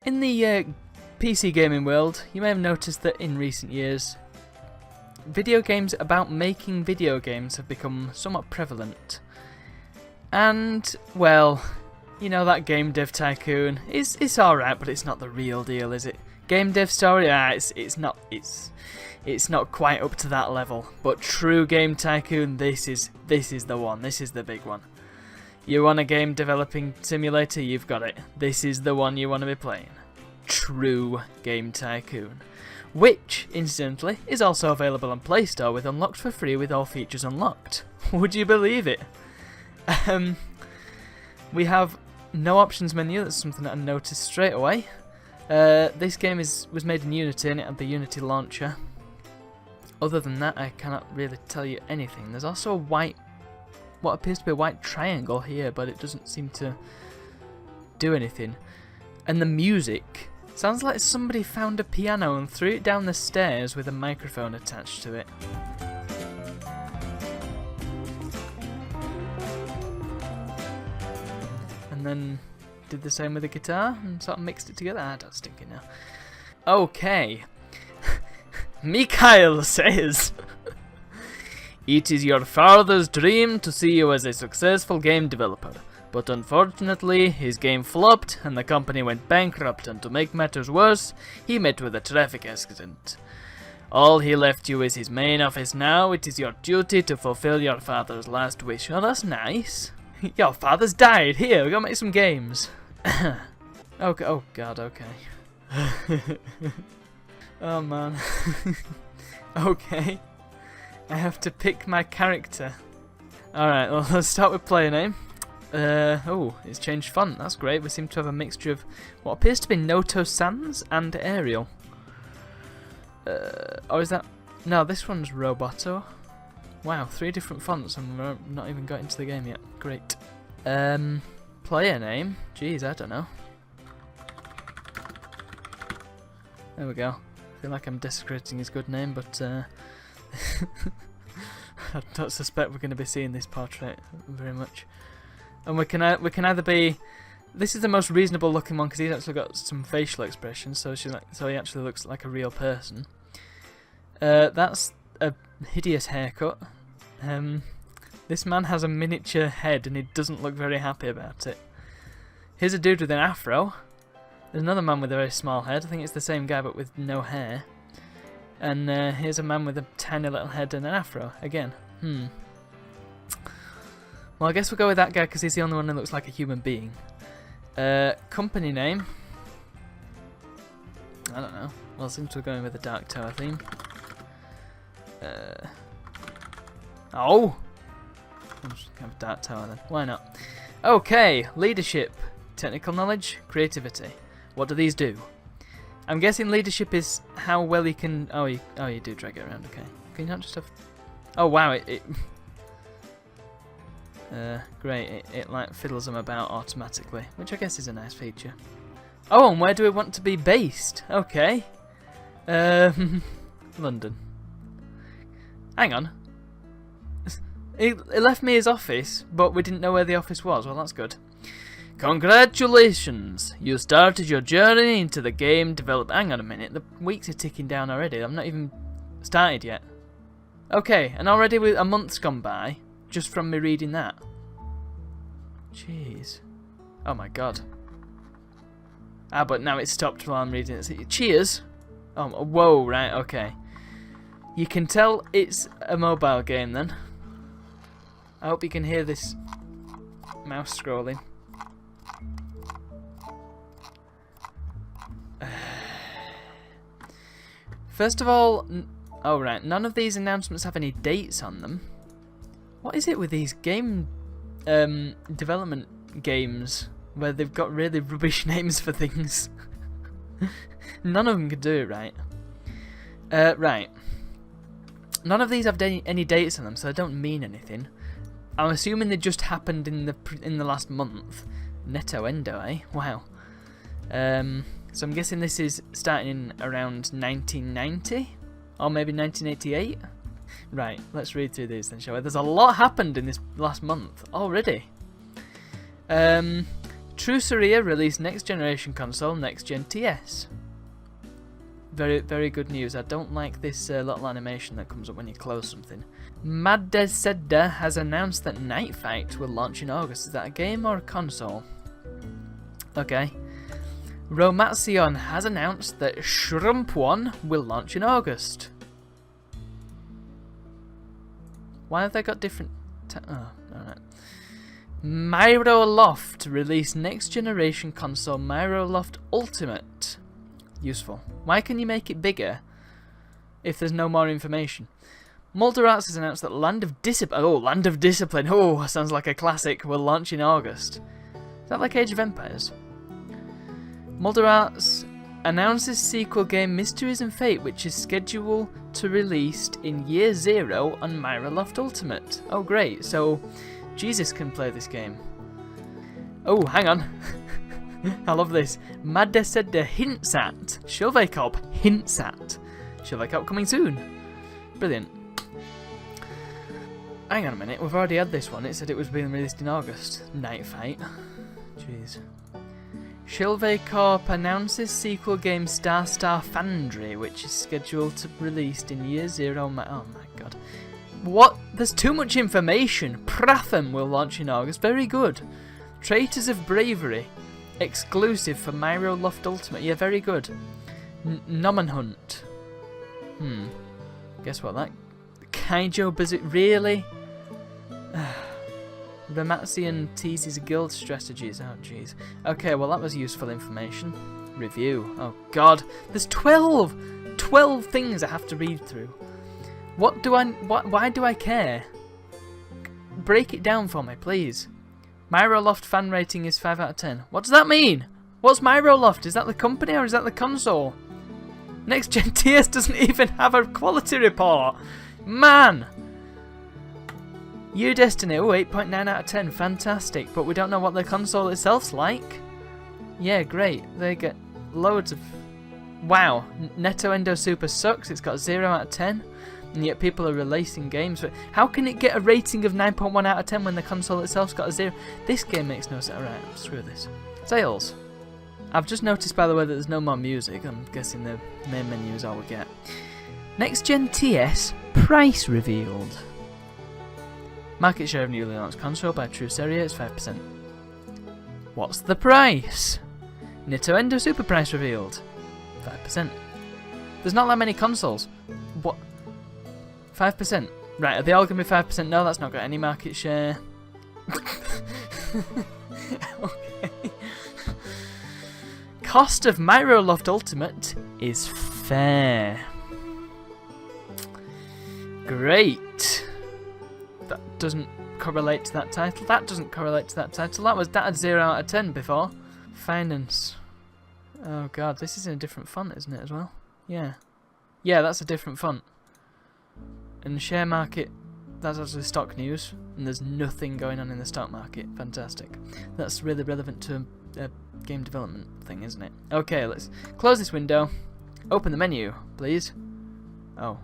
In the PC gaming world, you may have noticed that in recent years, video games about making video games have become somewhat prevalent. And, well, you know that game Dev Tycoon, it's alright, but it's not the real deal, is it? Game dev story, it's not quite up to that level. But True Game Tycoon, this is the one, this is the big one. You want a game developing simulator, you've got it. This is the one you want to be playing. True Game Tycoon. Which, incidentally, is also available on Play Store with Unlocked for free with all features unlocked. Would you believe it? We have no options menu, that's something that I noticed straight away. This game was made in Unity and it had the Unity launcher. Other than that, I cannot really tell you anything. There's also a what appears to be a white triangle here, but it doesn't seem to do anything. And the music sounds like somebody found a piano and threw it down the stairs with a microphone attached to it. And then did the same with the guitar and sort of mixed it together. I don't stink it now. Okay. Mikhail says, "It is your father's dream to see you as a successful game developer, but unfortunately his game flopped and the company went bankrupt, and to make matters worse, he met with a traffic accident. All he left you is his main office now. It is your duty to fulfill your father's last wish." Oh, that's nice. Your father's died. Here, we're gonna make some games. Okay. Oh god, okay. Oh man. Okay. I have to pick my character. Alright, well, let's start with player name. Oh, it's changed font. That's great. We seem to have a mixture of what appears to be Noto Sans and Arial. Or is that... No, this one's Roboto. Wow, 3 different fonts and we're not even got into the game yet. Great. Player name? Jeez, I don't know. There we go. I feel like I'm desecrating his good name, but I don't suspect we're going to be seeing this portrait very much. And we can either be... This is the most reasonable looking one because he's actually got some facial expressions, so he actually looks like a real person. That's a hideous haircut. This man has a miniature head and he doesn't look very happy about it. Here's a dude with an afro. There's another man with a very small head. I think it's the same guy but with no hair. And here's a man with a tiny little head and an afro again. Well, I guess we'll go with that guy because he's the only one who looks like a human being. Company name? I don't know. Well, since we're going with the Dark Tower theme. Oh! I'm just going to have Dark Tower then. Why not? Okay, leadership. Technical knowledge, creativity. What do these do? I'm guessing leadership is how well you can... Oh, you do drag it around, okay. Can you not just have... Oh, wow, great, it like fiddles them about automatically, which I guess is a nice feature. Oh, and where do we want to be based? Okay. London. Hang on. He left me his office, but we didn't know where the office was. Well, that's good. Congratulations! You started your journey into the game development. Hang on a minute, the weeks are ticking down already. I'm not even started yet. Okay, and already a month's gone by just from me reading that. Jeez. Oh my god. Ah, but now it's stopped while I'm reading it. Cheers! Oh, whoa, right, okay. You can tell it's a mobile game then. I hope you can hear this mouse scrolling. First of all, oh right, none of these announcements have any dates on them. What is it with these game development games where they've got really rubbish names for things? None of them can do it right. Right. None of these have any dates on them, so they don't mean anything. I'm assuming they just happened in the last month. Netto Endo, eh? Wow. So I'm guessing this is starting in around 1990? Or maybe 1988? Right, let's read through these then, shall we? There's a lot happened in this last month already. True released next generation console, next gen TS. Very, very good news. I don't like this little animation that comes up when you close something. Madeseda has announced that Night Fight will launch in August. Is that a game or a console? Okay. Romacion has announced that Shrump One will launch in August. Why have they got different... oh, alright. Myro Loft released next generation console Myro Loft Ultimate. Useful. Why can you make it bigger if there's no more information? Mulder Arts has announced that Land of Discipline... oh, Land of Discipline. Oh, sounds like a classic. Will launch in August. Is that like Age of Empires? Mulder Arts announces sequel game Mysteries and Fate, which is scheduled to release in Year Zero on Myra Loft Ultimate. Oh, great. So, Jesus can play this game. Oh, hang on. I love this. Madeseda hints at. Shilvacop hints at. Shilvacop coming soon. Brilliant. Hang on a minute. We've already had this one. It said it was being released in August. Night Fight. Jeez. Shilvacop announces sequel game Star Foundry, which is scheduled to be released in Year Zero. Oh my god. What? There's too much information. Pratham will launch in August. Very good. Traitors of Bravery. Exclusive for Myro Loft Ultimate. Yeah, very good. Nomen Hunt. Guess what? That Kaijo Bazooka. Really? Romacion teases guild strategies. Oh, jeez. Okay, well, that was useful information. Review. Oh, God. There's 12! 12 things I have to read through. Why do I care? Break it down for me, please. Myro Loft fan rating is 5 out of 10. What does that mean? What's Myro Loft? Is that the company or is that the console? Next Gen TS doesn't even have a quality report. Man! Year Destiny, oh, 8.9 out of 10, fantastic. But we don't know what the console itself's like. Yeah, great. They get loads of... wow. Netto Endo Super sucks, it's got 0 out of 10. And yet people are releasing games. How can it get a rating of 9.1 out of 10 when the console itself's got a 0? This game makes no sense. Alright, screw this. Sales. I've just noticed, by the way, that there's no more music. I'm guessing the main menu is all we get. Next Gen TS, price revealed. Market share of newly launched console by True Seria is 5%. What's the price? Nitto Endo Super price revealed. 5%. There's not that many consoles. What? 5%. Right, are they all going to be 5%? No, that's not got any market share. Okay. Cost of Myro Loft Ultimate is fair. Great. That doesn't correlate to that title. That doesn't correlate to that title. That had 0 out of 10 before. Finance. Oh god, this is in a different font, isn't it, as well? Yeah. Yeah, that's a different font. And the share market, that's actually stock news. And there's nothing going on in the stock market. Fantastic. That's really relevant to a game development thing, isn't it? Okay, let's close this window. Open the menu, please. Oh.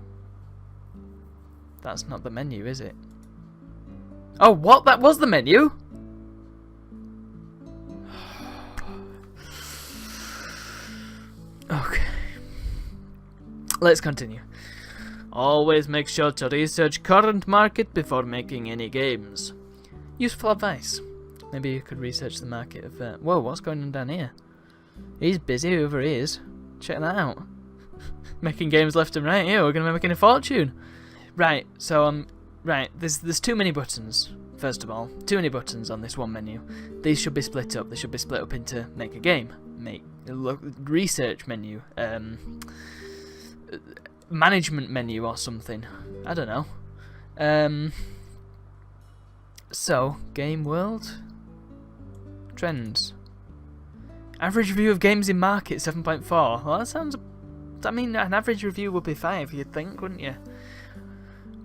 That's not the menu, is it? Oh, what? That was the menu? Okay. Let's continue. Always make sure to research current market before making any games. Useful advice. Maybe you could research the market of... whoa, what's going on down here? He's busy, whoever he is. Check that out. Making games left and right here. We're going to be making a fortune. Right, so right, there's too many buttons. First of all, too many buttons on this one menu. These should be split up. They should be split up into make a game, research menu, management menu or something. I don't know. So game world, trends, average review of games in market 7.4. Well, that sounds. I mean, an average review would be 5. You'd think, wouldn't you?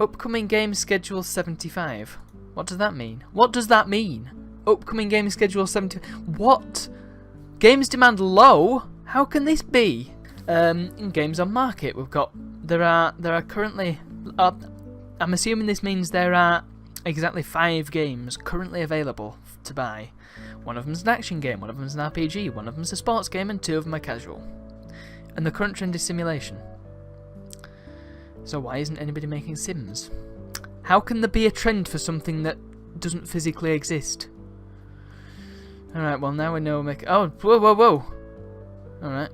Upcoming game schedule 75. What does that mean? What does that mean? Upcoming game schedule 70. What? Games demand low? How can this be? In games on market, we've got there are currently. I'm assuming this means there are exactly 5 games currently available to buy. One of them's an action game, one of them's an RPG, one of them's a sports game, and 2 of them are casual. And the current trend is simulation. So why isn't anybody making Sims? How can there be a trend for something that doesn't physically exist? Alright, well now we know we're making... Oh, whoa, whoa, whoa! Alright.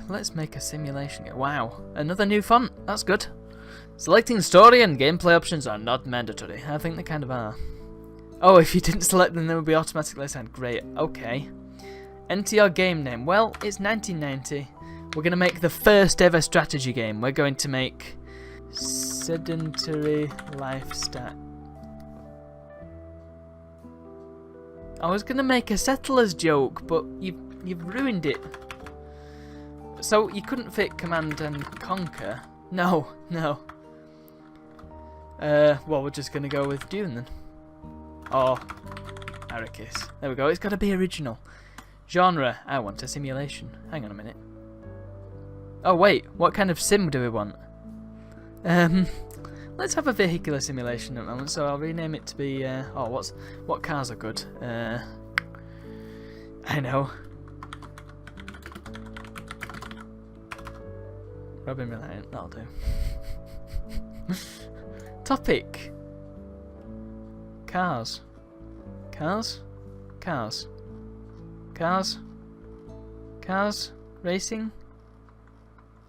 Let's make a simulation game. Wow, another new font. That's good. Selecting story and gameplay options are not mandatory. I think they kind of are. Oh, if you didn't select them, they would be automatically assigned. Great, okay. Enter your game name. Well, it's 1990. We're going to make the first ever strategy game. We're going to make Sedentary Lifestyle. I was going to make a Settlers joke, but you've ruined it. So you couldn't fit Command and Conquer? No, no. Well, we're just going to go with Dune then. Or Arrakis. There we go, it's got to be original. Genre, I want a simulation. Hang on a minute. Oh wait, what kind of sim do we want? Let's have a vehicular simulation at the moment, so I'll rename it to be, what cars are good? I know. Robin Reliant, that'll do. Topic. Cars. Cars? Cars. Cars? Cars? Racing?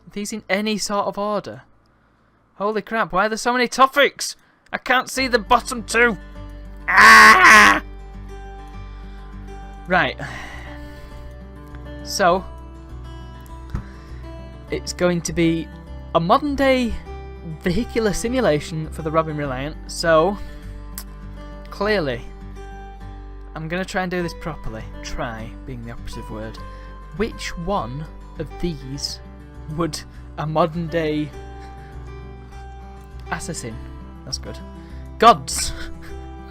Are these in any sort of order? Holy crap, why are there so many topics? I can't see the bottom 2! Ah! Right. So, it's going to be a modern day vehicular simulation for the Robin Reliant, so clearly I'm going to try and do this properly. Try being the operative word. Which one of these would a modern day assassin? That's good. Gods!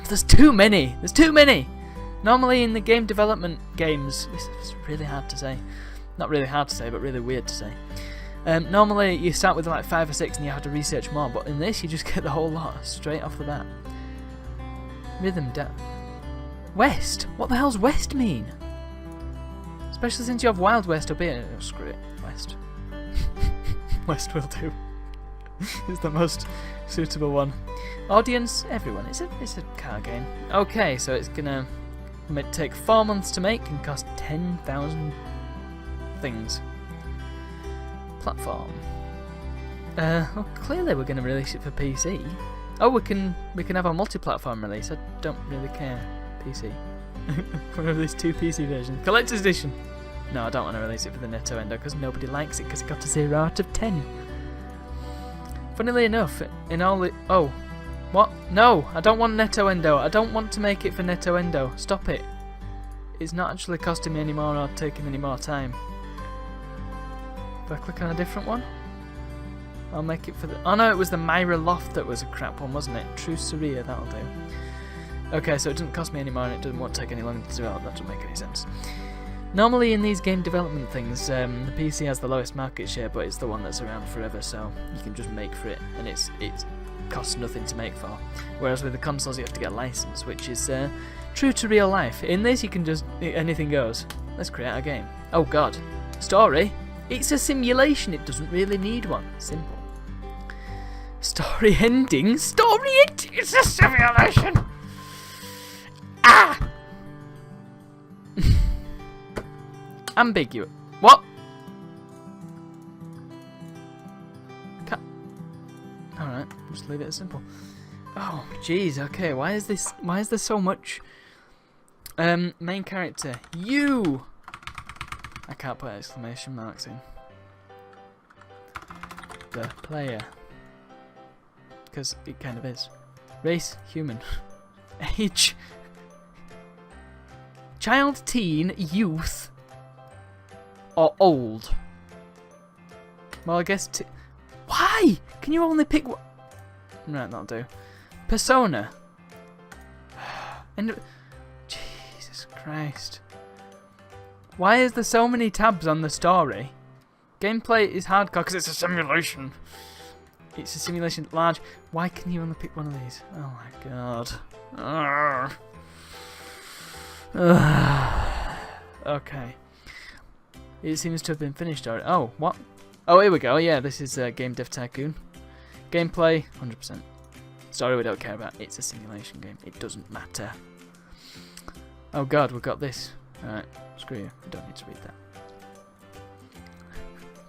There's too many! There's too many! Normally in the game development games, it's really hard to say. Not really hard to say, but really weird to say. Normally you start with like 5 or 6 and you have to research more, but in this you just get the whole lot straight off the bat. Rhythm West? What the hell's West mean? Especially since you have Wild West up here. Oh, screw it. West. West will do. It's the most suitable one. Audience, everyone. It's a car game. Okay, so it's gonna take 4 months to make and cost 10,000 things. Platform. Well, clearly we're gonna release it for PC. Oh, we can have a multi-platform release. I don't really care. PC. We're gonna release 2 PC versions. Collector's edition. No, I don't want to release it for the Netto Endo because nobody likes it because it got a 0 out of 10. Funnily enough, in all the... Oh. What? No, I don't want Netto Endo. I don't want to make it for Netto Endo. Stop it. It's not actually costing me any more or taking any more time. If I click on a different one, I'll make it for the... Oh no, it was the Myra Loft that was a crap one, wasn't it? True Saria, that'll do. Okay, so it doesn't cost me any more and it doesn't want to take any longer to develop. That doesn't make any sense. Normally in these game development things, the PC has the lowest market share, but it's the one that's around forever, so you can just make for it, and it costs nothing to make for. Whereas with the consoles you have to get a license, which is true to real life. In this you can just... anything goes. Let's create a game. Oh god. Story? It's a simulation, it doesn't really need one. Simple. Story ending? Story ending? It's a simulation! Ah! Ambiguous. What? Alright, just leave it as simple. Oh, jeez, okay, why is there so much? Main character. You! I can't put exclamation marks in. The player. Because it kind of is. Race, human. Age. Child, teen, youth, or old. Well, I guess why? Can you only pick one? Right, that'll do. Persona. And Jesus Christ. Why is there so many tabs on the story? Gameplay is hardcore because it's a simulation. It's a simulation large. Why can you only pick one of these? Oh my god. Arrgh. Okay. It seems to have been finished already. Oh, what? Oh, here we go. Yeah, this is game Dev Tycoon. Gameplay, 100%. Story we don't care about. It's a simulation game. It doesn't matter. Oh god, we've got this. Alright, screw you. We don't need to read that.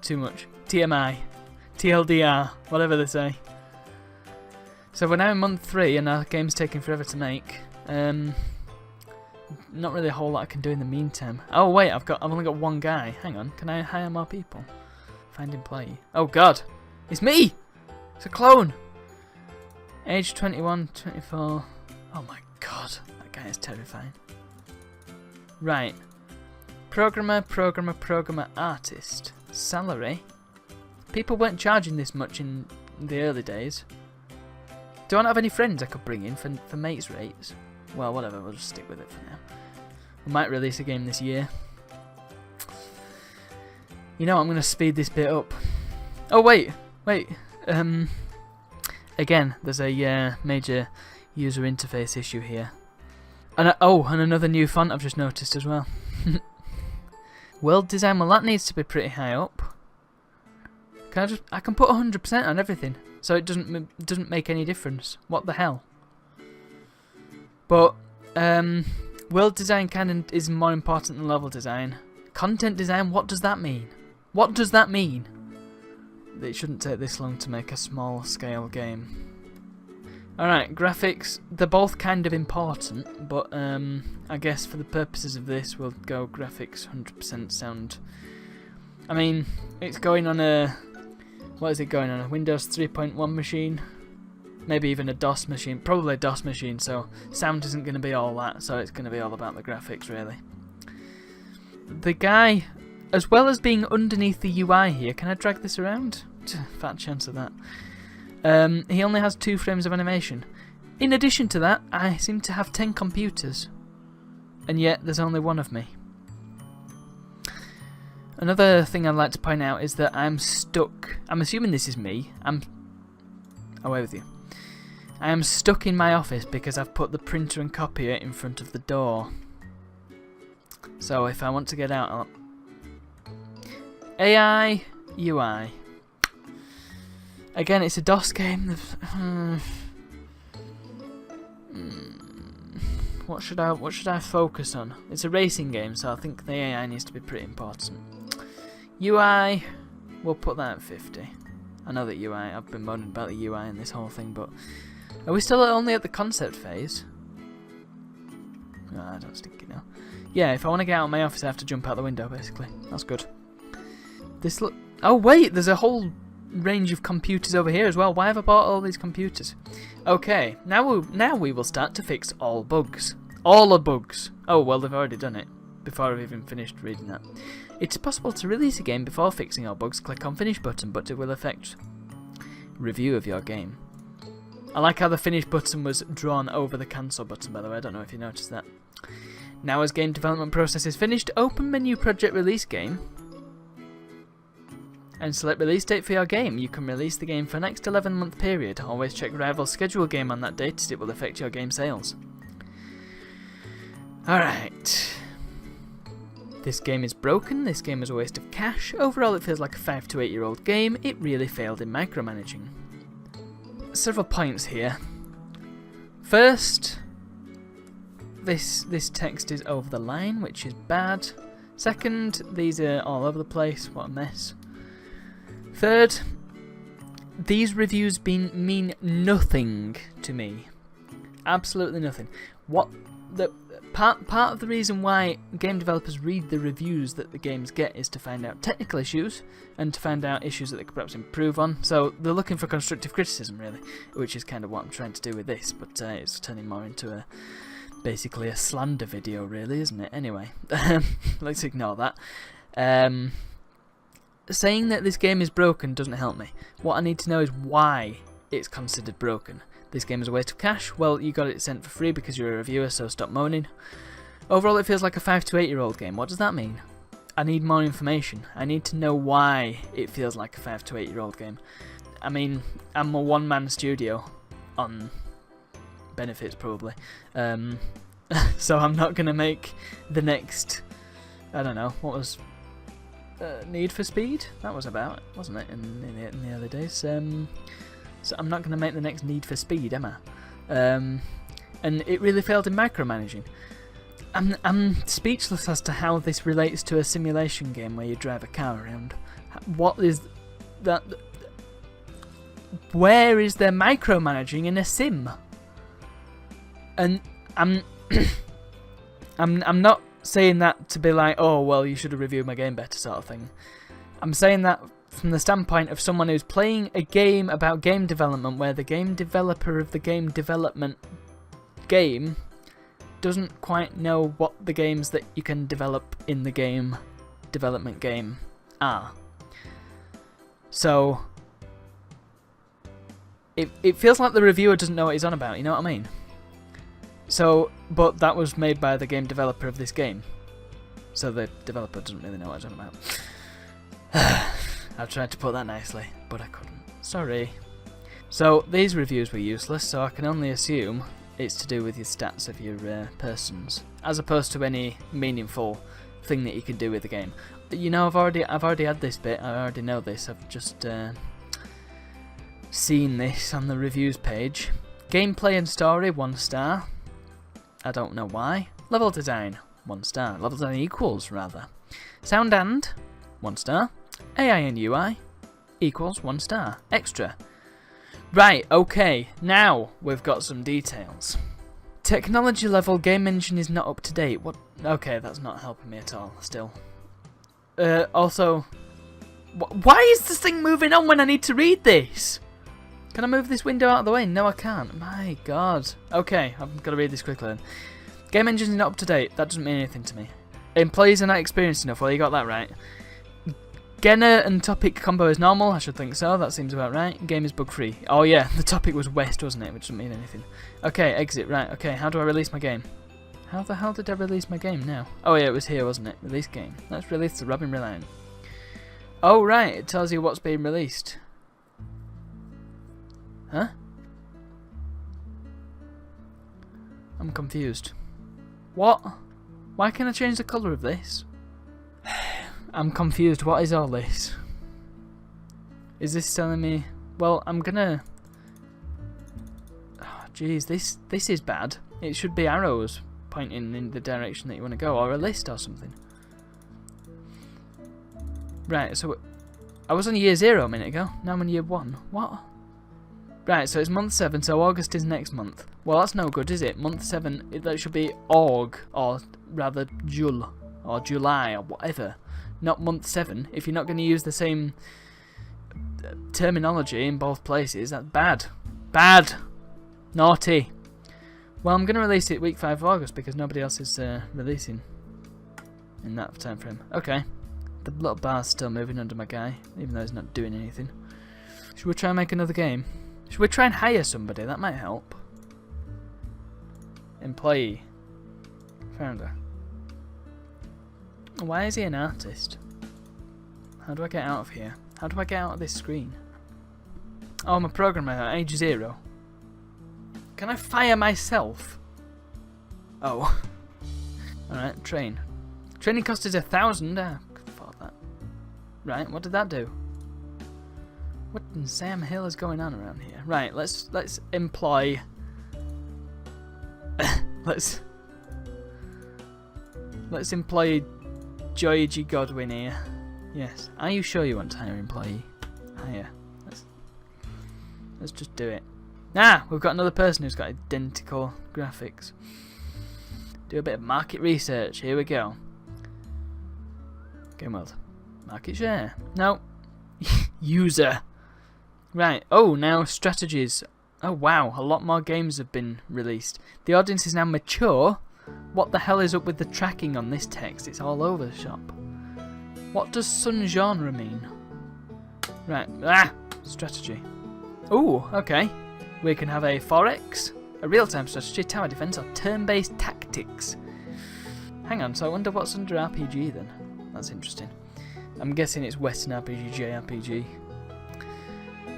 Too much. TMI. TLDR. Whatever they say. So we're now in month 3 and our game's taking forever to make. Not really a whole lot I can do in the meantime. Oh wait, I've only got one guy. Hang on, can I hire more people? Find employee. Oh god! It's me! It's a clone! Age 21, 24. Oh my god, that guy is terrifying. Right. Programmer, artist. Salary. People weren't charging this much in the early days. Do I not have any friends I could bring in for mates rates? Well, whatever, we'll just stick with it for now. We might release a game this year. You know, I'm going to speed this bit up. Oh, wait. Again, there's a major user interface issue here. And another new font I've just noticed as well. World design, well that needs to be pretty high up. I can put 100% on everything, so it doesn't make any difference. What the hell? But world design kind of is more important than level design. Content design, what does that mean? What does that mean? It shouldn't take this long to make a small scale game. Alright, graphics, they're both kind of important, but I guess for the purposes of this we'll go graphics 100% sound. I mean, it's going on a... What is it going on? A Windows 3.1 machine? Maybe even a DOS machine. Probably a DOS machine, so sound isn't going to be all that, so it's going to be all about the graphics, really. The guy, as well as being underneath the UI here, can I drag this around? Fat chance of that. He only has 2 frames of animation. In addition to that, I seem to have 10 computers. And yet, there's only one of me. Another thing I'd like to point out is that I'm stuck. I'm assuming this is me. I'm away with you. I am stuck in my office because I've put the printer and copier in front of the door. So if I want to get out, AI, UI. Again, it's a DOS game. What should I focus on? It's a racing game, so I think the AI needs to be pretty important. UI, we'll put that at 50. I know that UI, I've been moaning about the UI in this whole thing, but are we still only at the concept phase? Oh, I don't think you know. Yeah, if I want to get out of my office, I have to jump out the window, basically. That's good. Oh wait, there's a whole range of computers over here as well. Why have I bought all these computers? Okay, now we will start to fix all bugs. All the bugs. Oh well, they've already done it before I've even finished reading that. It's possible to release a game before fixing all bugs. Click on finish button, but it will affect review of your game. I like how the finish button was drawn over the cancel button, by the way. I don't know if you noticed that. Now as game development process is finished, open menu project release game and select release date for your game. You can release the game for the next 11-month period. Always check Rival's schedule game on that date as it will affect your game sales. Alright. This game is broken, this game is a waste of cash. Overall it feels like a 5 to 8 year old game. It really failed in micromanaging. Several points here. First, this text is over the line, which is bad. Second, these are all over the place, what a mess. Third, these reviews mean nothing to me. Absolutely nothing. Part of the reason why game developers read the reviews that the games get is to find out technical issues and to find out issues that they could perhaps improve on. So they're looking for constructive criticism, really, which is kind of what I'm trying to do with this, but it's turning more into basically a slander video, really, isn't it? Anyway, let's ignore that. Saying that this game is broken doesn't help me. What I need to know is why it's considered broken. This game is a waste of cash. Well, you got it sent for free because you're a reviewer, so stop moaning. Overall, it feels like a 5 to 8 year old game. What does that mean? I need more information. I need to know why it feels like a 5 to 8 year old game. I mean, I'm a one-man studio on benefits, probably. So I'm not going to make the next, I don't know, what was Need for Speed? That was about, wasn't it, in the early days? So I'm not going to make the next Need for Speed, am I? And it really failed in micromanaging. I'm speechless as to how this relates to a simulation game where you drive a car around. What is that? Where is there micromanaging in a sim? And I'm not saying that to be like, oh well, you should have reviewed my game better sort of thing. I'm saying that from the standpoint of someone who's playing a game about game development where the game developer of the game development game doesn't quite know what the games that you can develop in the game development game are. So it feels like the reviewer doesn't know what he's on about, you know what I mean? So, but that was made by the game developer of this game. So the developer doesn't really know what he's on about. I tried to put that nicely, but I couldn't. Sorry. So these reviews were useless, so I can only assume it's to do with your stats of your persons, as opposed to any meaningful thing that you can do with the game. You know, I've already had this bit. I already know this. I've just seen this on the reviews page. Gameplay and story, 1 star. I don't know why. Level design, 1 star. Level design equals, rather. Sound and, 1 star. AI and UI, equals 1 star. Extra. Right, okay, now we've got some details. Technology level game engine is not up to date. What? Okay, that's not helping me at all, still. Also, why is this thing moving on when I need to read this? Can I move this window out of the way? No, I can't. My god. Okay, I've got to read this quickly then. Game engine is not up to date. That doesn't mean anything to me. Employees are not experienced enough. Well, you got that right. Genner and topic combo is normal. I should think so. That seems about right. Game is bug free. Oh yeah, the topic was west, wasn't it? Which doesn't mean anything. Okay, exit. Right. Okay, how do I release my game? How the hell did I release my game now? Oh yeah, it was here, wasn't it? Release game. Let's release the Robin Reliant. Oh right, it tells you what's being released. Huh? I'm confused. What? Why can't I change the colour of this? I'm confused. What is all this? Is this telling me... Well, I'm gonna... Oh, jeez, this is bad. It should be arrows pointing in the direction that you want to go, or a list or something. Right, so... I was on year 0 a minute ago. Now I'm on year 1. What? Right, so it's month 7, so August is next month. Well, that's no good, is it? Month 7, that should be Aug, or rather Jul, or July, or whatever. Not month 7. If you're not going to use the same terminology in both places, that's bad. Bad! Naughty! Well, I'm going to release it week 5 of August because nobody else is releasing in that time frame. Okay. The little bar's still moving under my guy, even though he's not doing anything. Should we try and make another game? Should we try and hire somebody? That might help. Employee. Founder. Why is he an artist? How do I get out of here? How do I get out of this screen? Oh, I'm a programmer at age 0. Can I fire myself? Oh. Alright, train. Training cost is 1,000. I could afford that. Right, what did that do? What in Sam Hill is going on around here? Right, let's employ... let's employ Joy G. Godwin here. Yes. Are you sure you want to hire an employee? Hire. Let's just do it. Ah! We've got another person who's got identical graphics. Do a bit of market research. Here we go. Game world. Market share. No. User. Right. Oh, now strategies. Oh, wow. A lot more games have been released. The audience is now mature. What the hell is up with the tracking on this text? It's all over the shop. What does sun genre mean? Right. Ah! Strategy. Ooh, okay. We can have a forex, a real-time strategy, tower defense, or turn-based tactics. Hang on, so I wonder what's under RPG then. That's interesting. I'm guessing it's Western RPG, JRPG.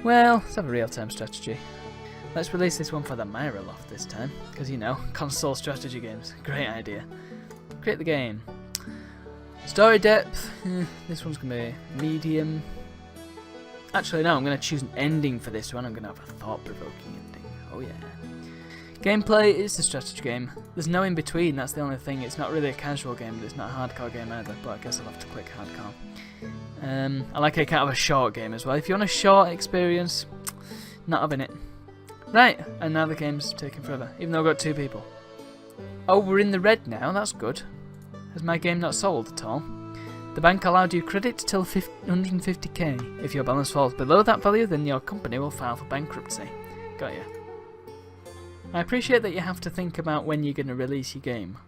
Well, let's have a real-time strategy. Let's release this one for the Myra Loft this time, because you know, console strategy games. Great idea. Create the game. Story depth. This one's gonna be medium. Actually, no, I'm gonna choose an ending for this one. I'm gonna have a thought-provoking ending. Oh yeah. Gameplay is a strategy game. There's no in between. That's the only thing. It's not really a casual game, but it's not a hardcore game either. But I guess I'll have to click hardcore. I like how you can't have a short game as well. If you want a short experience, not having it. Right, and now the game's taking forever, even though I've got 2 people. Oh, we're in the red now, that's good. Has my game not sold at all? The bank allowed you credit till 150k. If your balance falls below that value, then your company will file for bankruptcy. Got ya. I appreciate that you have to think about when you're going to release your game.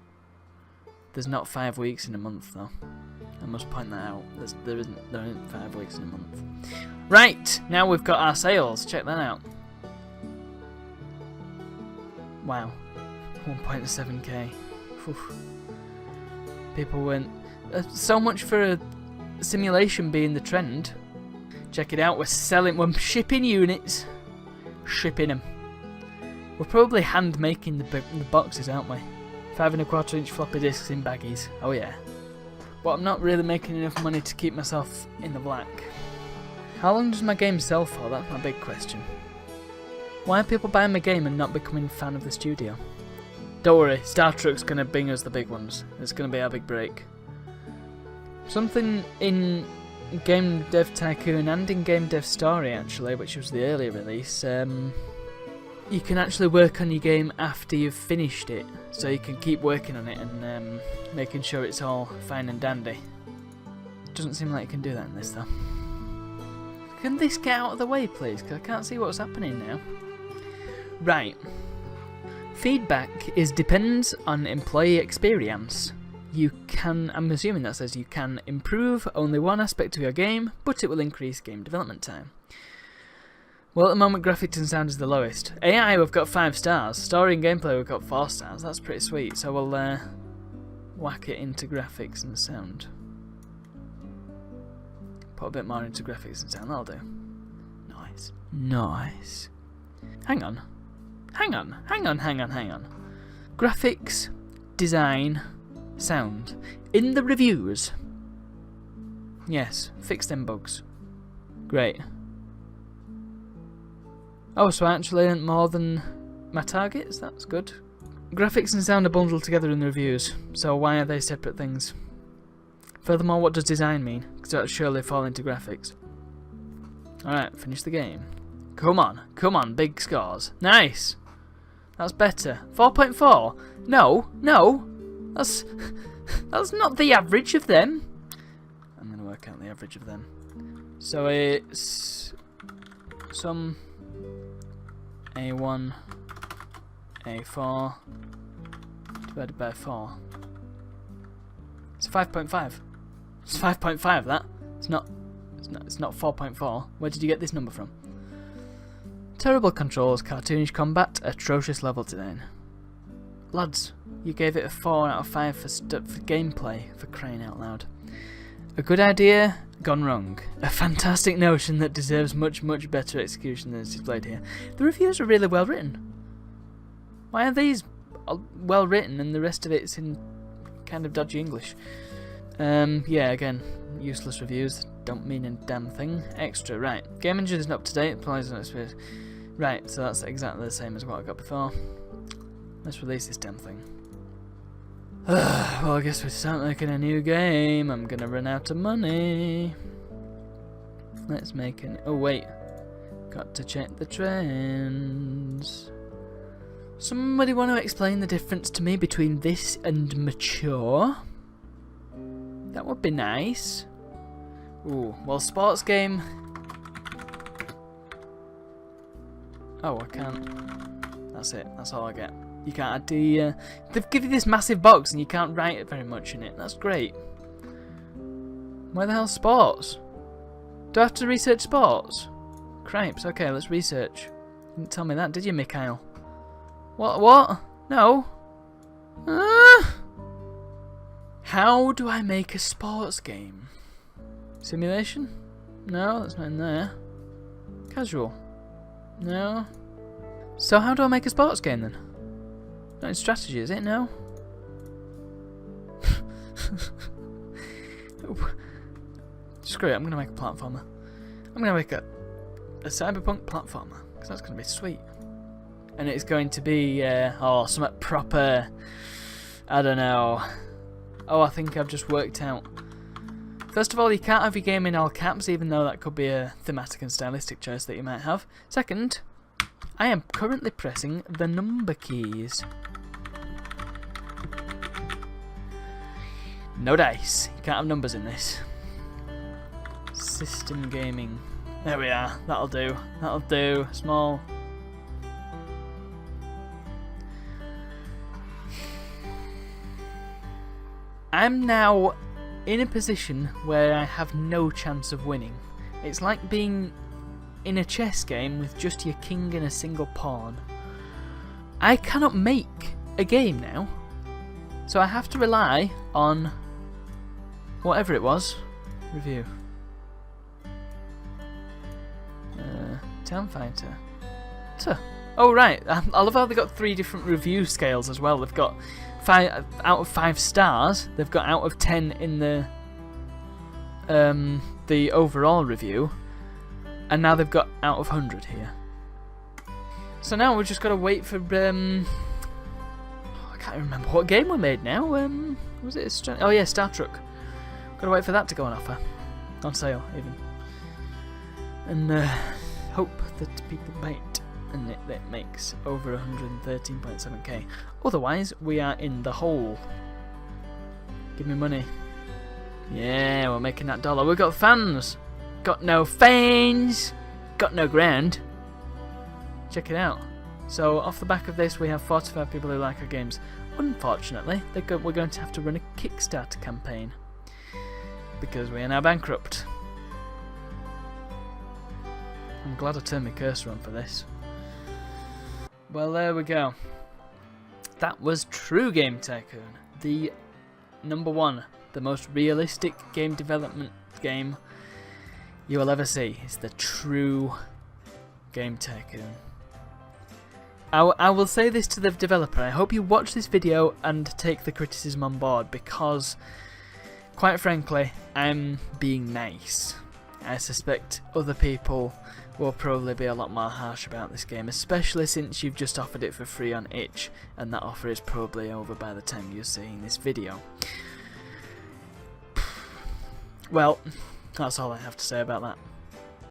There's not 5 weeks in a month though. I must point that out. There aren't 5 weeks in a month. Right, now we've got our sales. Check that out. Wow, 1.7k. People went so much for a simulation being the trend. Check it out. We're shipping units, shipping them. We're probably hand making the boxes, aren't we? 5 1/4 inch floppy disks in baggies. Oh yeah. But I'm not really making enough money to keep myself in the black. How long does my game sell for? That's my big question. Why are people buying my game and not becoming a fan of the studio? Don't worry, Star Truk's going to bring us the big ones. It's going to be our big break. Something in Game Dev Tycoon and in Game Dev Story actually, which was the earlier release, you can actually work on your game after you've finished it. So you can keep working on it and making sure it's all fine and dandy. Doesn't seem like you can do that in this though. Can this get out of the way please? Because I can't see what's happening now. Right. Feedback depends on employee experience. You can, I'm assuming that says you can improve only one aspect of your game, but it will increase game development time. Well, at the moment graphics and sound is the lowest. AI we've got 5 stars, story and gameplay we've got 4 stars, that's pretty sweet, so we'll whack it into graphics and sound. Put a bit more into graphics and sound, that'll do. Nice. Nice. Hang on. Graphics, design, sound. In the reviews. Yes, fix them bugs. Great. Oh, so I actually earned more than my targets? That's good. Graphics and sound are bundled together in the reviews, so why are they separate things? Furthermore, what does design mean? Because that surely fall into graphics. Alright, finish the game. Come on, big scores. Nice! That's better. 4.4? No, that's not the average of them. I'm going to work out the average of them. So it's some A1, A4 divided by 4. It's 5.5. It's 5.5 that. It's not 4.4. Where did you get this number from? Terrible controls, cartoonish combat, atrocious level design. Lads, you gave it a 4 out of 5 for gameplay, for crying out loud. A good idea, gone wrong. A fantastic notion that deserves much better execution than is displayed here. The reviews are really well written. Why are these well written and the rest of it's in kind of dodgy English? Yeah, again, useless reviews, don't mean a damn thing. Extra, right. Game engine isn't up to date, applies on experience. Right, so that's exactly the same as what I got before. Let's release this damn thing. Well, I guess we start making a new game. I'm gonna run out of money. Let's make an... Oh, wait. Got to check the trends. Somebody want to explain the difference to me between this and mature? That would be nice. Ooh, well, sports game... Oh, I can't. That's it. That's all I get. You can't add the... They've given you this massive box and you can't write very much in it. That's great. Where the hell's sports? Do I have to research sports? Cripes. Okay, let's research. You didn't tell me that, did you, Mikhail? What? No. How do I make a sports game? Simulation? No, that's not in there. Casual? No. So how do I make a sports game then? Not in strategy, is it? No. Screw it, I'm going to make a platformer. I'm going to make a cyberpunk platformer, because that's going to be sweet. And it's going to be, something proper, I don't know. Oh, I think I've just worked out. First of all, you can't have your game in all caps, even though that could be a thematic and stylistic choice that you might have. Second, I am currently pressing the number keys. No dice. You can't have numbers in this. System gaming. There we are. That'll do. That'll do. Small. I'm now in a position where I have no chance of winning. It's like being in a chess game with just your king and a single pawn. I cannot make a game now, so I have to rely on whatever it was. Review. Town Fighter. Oh right, I love how they've got 3 different review scales as well. They've got 5 out of 5 stars. They've got out of 10 in the overall review, and now they've got out of 100 here. So now we've just got to wait for I can't remember what game we made now. Was it oh yeah, Star Trek. Got to wait for that to go on offer, on sale even, and hope that people bite and it makes over 113.7k. Otherwise, we are in the hole. Give me money. Yeah, we're making that dollar. We've got fans. Got no fans. Got no grand. Check it out. So, off the back of this, we have 45 people who like our games. Unfortunately, we're going to have to run a Kickstarter campaign, because we are now bankrupt. I'm glad I turned my cursor on for this. Well, there we go. That was True Game Tycoon, the #1, the most realistic game development game you will ever see. It's the True Game Tycoon. I will say this to the developer. I hope you watch this video and take the criticism on board, because, quite frankly, I'm being nice. I suspect other people will probably be a lot more harsh about this game, especially since you've just offered it for free on itch, and that offer is probably over by the time you're seeing this video. Well, that's all I have to say about that.